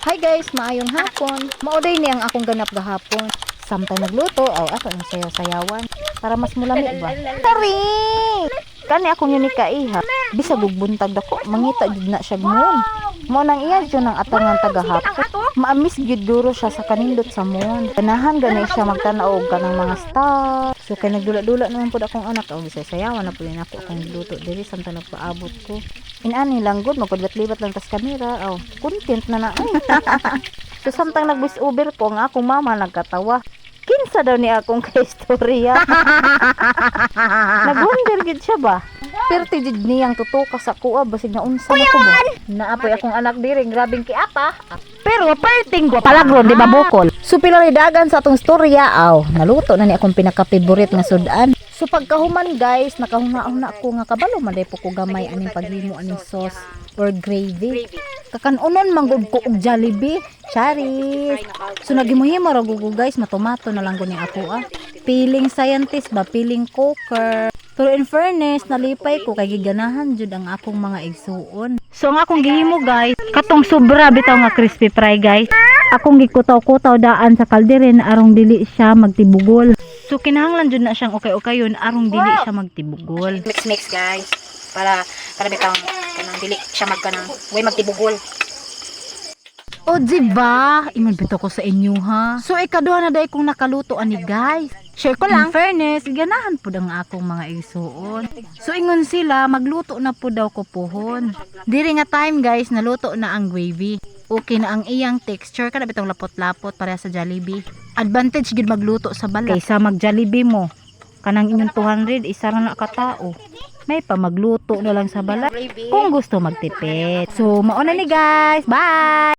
Hi guys, maayong hapon. Mauday ni ang akong ganap gahapon. Samtang nagluto, ato ang sayaw-sayawan para mas mulami ba. Tari! Kani akong yun ni kaiha. Bisag og buntag dako, mangita jud na siya moon. Mo nang iya jud nang atangan tagahapon. Maamis gyud duro siya sa kanindot sa moon. Ganahan ganay siya magtan-aw og kanang mga star. So kay nagdula-dula naman pud akong anak, og sayawan na pud nako akong luto diri samtang nagpaabot ko. Inani lang gud magpudlat-libat lang tas kamera. Content na na. So samtang nag-voice over ko, ang akong mama nagkatawa. Kinsa daw ni akong kaistorya. Nag-wonder gid siya ba? Pero tigid niyang tutuka sa kuha basig na unsa na ko ba. Naapoy akong anak diri, grabing kiapa. Pero perting ko palagron di ba bukol. So pila ri dagan sa atong storya, naluto na ni akong pinaka-favorite nga sudan. So pagkahuman guys, nakahuna-huna ko nga kabalo man po ko gamay aning paghimo aning sauce or gravy. Kakanunon manggod ko og Jollibee, charis. So nagimuhimo ra gugo guys, matomato na lang guni ako Feeling scientist ba, feeling cooker. Pero in fairness, nalipay ko kay giganahan jud ang akong mga igsuon. So ang akong gihimo guys, katong sobra bitaw nga crispy fry guys. Akong gikutaw-kutaw daan sa kalderen arong dili siya magtibugol. So kinahanglan jud na siyang okay-okayon arong dili siya magtibugol. Mix guys para bitaw kanang dili siya way magtibugol. O diba? Iman bito ko sa inyo ha. So ikaduha na day kong nakaluto ani guys. Share ko lang. In fairness, ganahan po ang akong mga igsuon. So ingon sila, magluto na po daw ko pohon. Diri nga time guys, naluto na ang gravy. Okay na ang iyang texture, kada bitong lapot-lapot para sa Jollibee. Advantage gid magluto sa balay. Kaysa mag Jollibee mo, kanang inyong 200, isa ra na katao. May pa magluto na lang sa balay kung gusto magtipid. So mauna ni guys. Bye!